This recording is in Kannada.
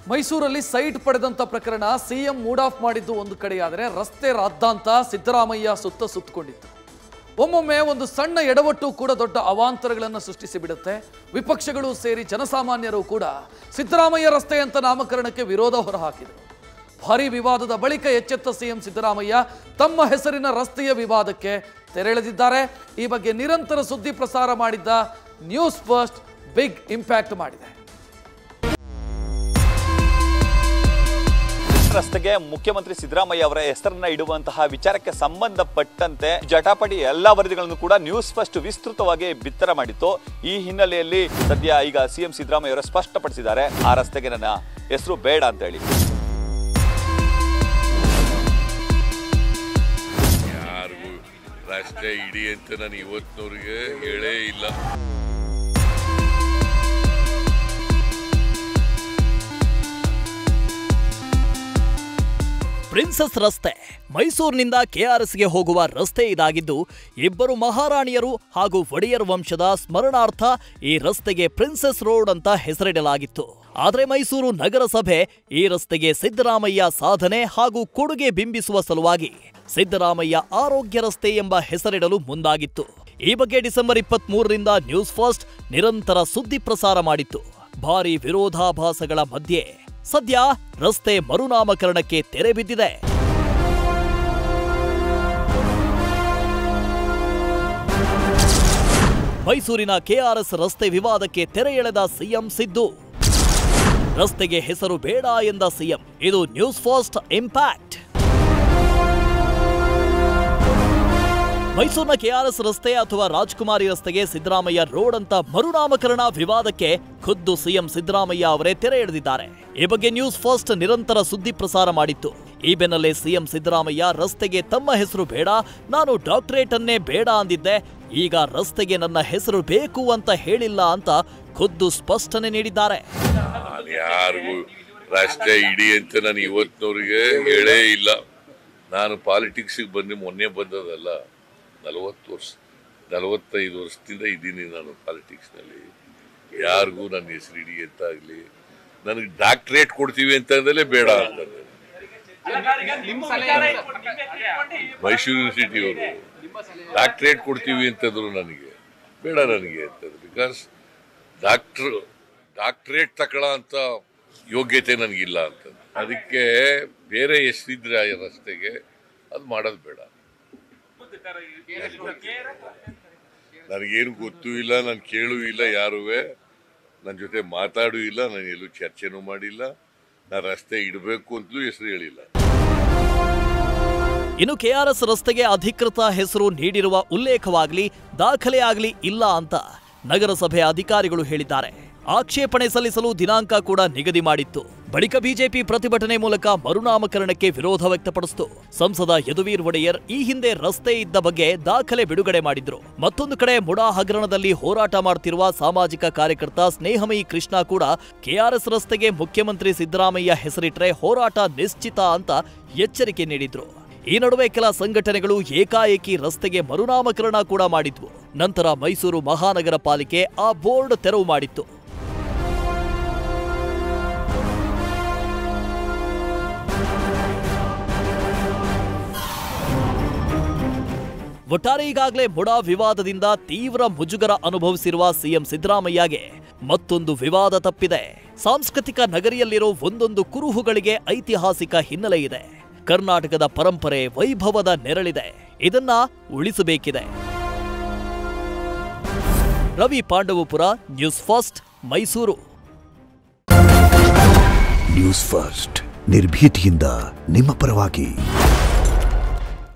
ಮೈಸೂರಲ್ಲಿ ಸೈಟ್ ಪಡೆದಂತ ಪ್ರಕರಣ ಸಿಎಂ ಮೂಡ್ ಆಫ್ ಮಾಡಿದ್ದು ಒಂದು ಕಡೆಯಾದರೆ ರಸ್ತೆ ರಾದ್ದಾಂತ ಸಿದ್ದರಾಮಯ್ಯ ಸುತ್ತಕೊಂಡಿತ್ತು. ಒಮ್ಮೊಮ್ಮೆ ಒಂದು ಸಣ್ಣ ಎಡವಟ್ಟು ಕೂಡ ದೊಡ್ಡ ಅವಾಂತರಗಳನ್ನು ಸೃಷ್ಟಿಸಿ ಬಿಡುತ್ತೆ. ವಿಪಕ್ಷಗಳು ಸೇರಿ ಜನಸಾಮಾನ್ಯರು ಕೂಡ ಸಿದ್ದರಾಮಯ್ಯ ರಸ್ತೆ ಅಂತ ನಾಮಕರಣಕ್ಕೆ ವಿರೋಧ ಹೊರಹಾಕಿದರು. ಭಾರೀ ವಿವಾದದ ಬಳಿಕ ಎಚ್ಚೆತ್ತ ಸಿಎಂ ಸಿದ್ದರಾಮಯ್ಯ ತಮ್ಮ ಹೆಸರಿನ ರಸ್ತೆಯ ವಿವಾದಕ್ಕೆ ತೆರೆಳೆದಿದ್ದಾರೆ. ಈ ಬಗ್ಗೆ ನಿರಂತರ ಸುದ್ದಿ ಪ್ರಸಾರ ಮಾಡಿದ್ದ ನ್ಯೂಸ್ ಫಸ್ಟ್ ಬಿಗ್ ಇಂಪ್ಯಾಕ್ಟ್ ಮಾಡಿದೆ. ರಸ್ತೆಗೆ ಮುಖ್ಯಮಂತ್ರಿ ಸಿದ್ದರಾಮಯ್ಯ ಅವರ ಹೆಸರನ್ನ ಇಡುವಂತಹ ವಿಚಾರಕ್ಕೆ ಸಂಬಂಧಪಟ್ಟಂತೆ ಜಟಾಪಟಿ ಎಲ್ಲಾ ವರದಿಗಳನ್ನು ಕೂಡ ನ್ಯೂಸ್ ಫಸ್ಟ್ ವಿಸ್ತೃತವಾಗಿ ಬಿತ್ತರ ಮಾಡಿತ್ತು. ಈ ಹಿನ್ನೆಲೆಯಲ್ಲಿ ಸದ್ಯ ಈಗ ಸಿಎಂ ಸಿದ್ದರಾಮಯ್ಯ ಅವರು ಸ್ಪಷ್ಟಪಡಿಸಿದ್ದಾರೆ, ಆ ರಸ್ತೆಗೆ ನನ್ನ ಹೆಸರು ಬೇಡ ಅಂತ ಹೇಳಿ. ಯಾರಿಗೂ ರಸ್ತೆ ಇಡಿ ಅಂತ ನಾನು ಇವತ್ತಿನವರಿಗೆ ಹೇಳೇ ಇಲ್ಲ. ಪ್ರಿನ್ಸಸ್ ರಸ್ತೆ ಮೈಸೂರಿನಿಂದ ಕೆಆರ್ಎಸ್ಗೆ ಹೋಗುವ ರಸ್ತೆ ಇದಾಗಿದ್ದು, ಇಬ್ಬರು ಮಹಾರಾಣಿಯರು ಹಾಗೂ ಒಡೆಯರ್ ವಂಶದ ಸ್ಮರಣಾರ್ಥ ಈ ರಸ್ತೆಗೆ ಪ್ರಿನ್ಸಸ್ ರೋಡ್ ಅಂತ ಹೆಸರಿಡಲಾಗಿತ್ತು. ಆದರೆ ಮೈಸೂರು ನಗರಸಭೆ ಈ ರಸ್ತೆಗೆ ಸಿದ್ದರಾಮಯ್ಯ ಸಾಧನೆ ಹಾಗೂ ಕೊಡುಗೆ ಬಿಂಬಿಸುವ ಸಲುವಾಗಿ ಸಿದ್ದರಾಮಯ್ಯ ಆರೋಗ್ಯ ರಸ್ತೆ ಎಂಬ ಹೆಸರಿಡಲು ಮುಂದಾಗಿತ್ತು. ಈ ಬಗ್ಗೆ ಡಿಸೆಂಬರ್ 23ರಿಂದ ನ್ಯೂಸ್ ಫಸ್ಟ್ ನಿರಂತರ ಸುದ್ದಿ ಪ್ರಸಾರ ಮಾಡಿತ್ತು. ಭಾರೀ ವಿರೋಧಾಭಾಸಗಳ ಮಧ್ಯೆ ಸದ್ಯ ರಸ್ತೆ ಮರುನಾಮಕರಣಕ್ಕೆ ತೆರೆ ಬಿದ್ದಿದೆ. ಮೈಸೂರಿನ ಕೆಆರ್ಎಸ್ ರಸ್ತೆ ವಿವಾದಕ್ಕೆ ತೆರೆ ಎಳೆದ ಸಿಎಂ ಸಿದ್ದು. ರಸ್ತೆಗೆ ಹೆಸರು ಬೇಡ ಎಂದ ಸಿಎಂ. ಇದು ನ್ಯೂಸ್ ಫಸ್ಟ್ ಇಂಪ್ಯಾಕ್ಟ್. ಮೈಸೂರಿನ ಕೆಆರ್ಎಸ್ ರಸ್ತೆ ಅಥವಾ ರಾಜ್ಕುಮಾರಿ ರಸ್ತೆಗೆ ಸಿದ್ದರಾಮಯ್ಯ ರೋಡ್ ಅಂತ ಮರುನಾಮಕರಣ ವಿವಾದಕ್ಕೆ ಖುದ್ದು ಸಿಎಂ ಸಿದ್ದರಾಮಯ್ಯ ಅವರೇ ತೆರೆ ಎಳೆದಿದ್ದಾರೆ. ಈ ಬಗ್ಗೆ ನ್ಯೂಸ್ ಫಸ್ಟ್ ನಿರಂತರ ಸುದ್ದಿ ಪ್ರಸಾರ ಮಾಡಿತ್ತು. ಈ ಬೆನ್ನಲ್ಲೇ ಸಿಎಂ ಸಿದ್ದರಾಮಯ್ಯ ರಸ್ತೆಗೆ ತಮ್ಮ ಹೆಸರು ಬೇಡ, ನಾನು ಡಾಕ್ಟರೇಟ್ ಅನ್ನೇ ಬೇಡ ಅಂದಿದ್ದೆ, ಈಗ ರಸ್ತೆಗೆ ನನ್ನ ಹೆಸರು ಬೇಕು ಅಂತ ಹೇಳಿಲ್ಲ ಅಂತ ಖುದ್ದು ಸ್ಪಷ್ಟನೆ ನೀಡಿದ್ದಾರೆ. ಯಾರಿಗೂ ರಸ್ತೆ ಇಡಿ ಅಂತ ನಾನು ಇವತ್ತಿನವರಿಗೆ ಹೇಳೇ ಇಲ್ಲ. ನಾನು ಪಾಲಿಟಿಕ್ಸಿಗೆ ಮೊನ್ನೆ ಬಂದದಲ್ಲ, 45 ವರ್ಷದಿಂದ ಇದ್ದೀನಿ ನಾನು ಪಾಲಿಟಿಕ್ಸ್ನಲ್ಲಿ. ಯಾರಿಗೂ ನನ್ನ ಹೆಸರು ಇಡಿ ಅಂತ ಆಗಲಿ, ನನಗೆ ಡಾಕ್ಟರೇಟ್ ಕೊಡ್ತೀವಿ ಅಂತಂದಲೇ ಬೇಡ ಅಂತಂದ್ರೆ ಮೈಸೂರು ಯೂನಿವರ್ಸಿಟಿಯವರು ಡಾಕ್ಟರೇಟ್ ಕೊಡ್ತೀವಿ ಅಂತಂದ್ರು ನನಗೆ ಬೇಡ ನನಗೆ ಅಂತಂದ್ರೆ, ಬಿಕಾಸ್ ಡಾಕ್ಟರೇಟ್ ತಗೊಳ್ಳೋ ಅಂತ ಯೋಗ್ಯತೆ ನನಗಿಲ್ಲ ಅಂತಂದ್ರೆ, ಅದಕ್ಕೆ ಬೇರೆ ಹೆಸರಿದ್ರೆ ಆ ರಸ್ತೆಗೆ ಅದು ಮಾಡೋದು ಬೇಡ. ನನಗೇನು ಗೊತ್ತೂ ಇಲ್ಲ, ನಾನು ಕೇಳೂ ಇಲ್ಲ, ಯಾರುವೆ ನನ್ನ ಜೊತೆ ಮಾತಾಡೂ ಇಲ್ಲ, ನಾನು ಎಲ್ಲೂ ಚರ್ಚೆನೂ ಮಾಡಿಲ್ಲ, ನಾನು ರಸ್ತೆ ಇಡಬೇಕು ಅಂತಲೂ ಹೆಸರು ಹೇಳಿಲ್ಲ. ಇನ್ನು ಕೆಆರ್ಎಸ್ ರಸ್ತೆಗೆ ಅಧಿಕೃತ ಹೆಸರು ನೀಡಿರುವ ಉಲ್ಲೇಖವಾಗಲಿ ದಾಖಲೆ ಆಗಲಿ ಇಲ್ಲ ಅಂತ ನಗರಸಭೆ ಅಧಿಕಾರಿಗಳು ಹೇಳಿದ್ದಾರೆ. ಆಕ್ಷೇಪಣೆ ಸಲ್ಲಿಸಲು ದಿನಾಂಕ ಕೂಡ ನಿಗದಿ ಮಾಡಿತ್ತು. ಬಳಿಕ ಬಿಜೆಪಿ ಪ್ರತಿಭಟನೆ ಮೂಲಕ ಮರುನಾಮಕರಣಕ್ಕೆ ವಿರೋಧ ವ್ಯಕ್ತಪಡಿಸಿತು. ಸಂಸದ ಯದುವೀರ್ ಒಡೆಯರ್ ಈ ಹಿಂದೆ ರಸ್ತೆ ಇದ್ದ ಬಗ್ಗೆ ದಾಖಲೆ ಬಿಡುಗಡೆ ಮಾಡಿದ್ರು. ಮತ್ತೊಂದು ಕಡೆ ಮುಡಾ ಹಗರಣದಲ್ಲಿ ಹೋರಾಟ ಮಾಡುತ್ತಿರುವ ಸಾಮಾಜಿಕ ಕಾರ್ಯಕರ್ತ ಸ್ನೇಹಮಯಿ ಕೃಷ್ಣ ಕೂಡ ಕೆಆರ್ಎಸ್ ರಸ್ತೆಗೆ ಮುಖ್ಯಮಂತ್ರಿ ಸಿದ್ದರಾಮಯ್ಯ ಹೆಸರಿಟ್ರೆ ಹೋರಾಟ ನಿಶ್ಚಿತ ಅಂತ ಎಚ್ಚರಿಕೆ ನೀಡಿದ್ರು. ಈ ನಡುವೆ ಕೆಲ ಸಂಘಟನೆಗಳು ಏಕಾಏಕಿ ರಸ್ತೆಗೆ ಮರುನಾಮಕರಣ ಕೂಡ ಮಾಡಿದ್ವು. ನಂತರ ಮೈಸೂರು ಮಹಾನಗರ ಪಾಲಿಕೆ ಆ ಬೋರ್ಡ್ ತೆರವು ಮಾಡಿತ್ತು. ಒಟ್ಟಾರೆ ಈಗಾಗಲೇ ಮುಡಾ ವಿವಾದದಿಂದ ತೀವ್ರ ಮುಜುಗರ ಅನುಭವಿಸಿರುವ ಸಿಎಂ ಸಿದ್ದರಾಮಯ್ಯಗೆ ಮತ್ತೊಂದು ವಿವಾದ ತಪ್ಪಿದೆ. ಸಾಂಸ್ಕೃತಿಕ ನಗರಿಯಲ್ಲಿರೋ ಒಂದೊಂದು ಕುರುಹುಗಳಿಗೆ ಐತಿಹಾಸಿಕ ಹಿನ್ನೆಲೆ ಇದೆ. ಕರ್ನಾಟಕದ ಪರಂಪರೆ ವೈಭವದ ನೆರಳಿದೆ. ಇದನ್ನ ಉಳಿಸಬೇಕಿದೆ. Ravi Pandavapura, news first, Mysuru. News first ನಿರ್ಭೀತಿಯಿಂದ ನಿಮ್ಮ ಪರವಾಗಿ.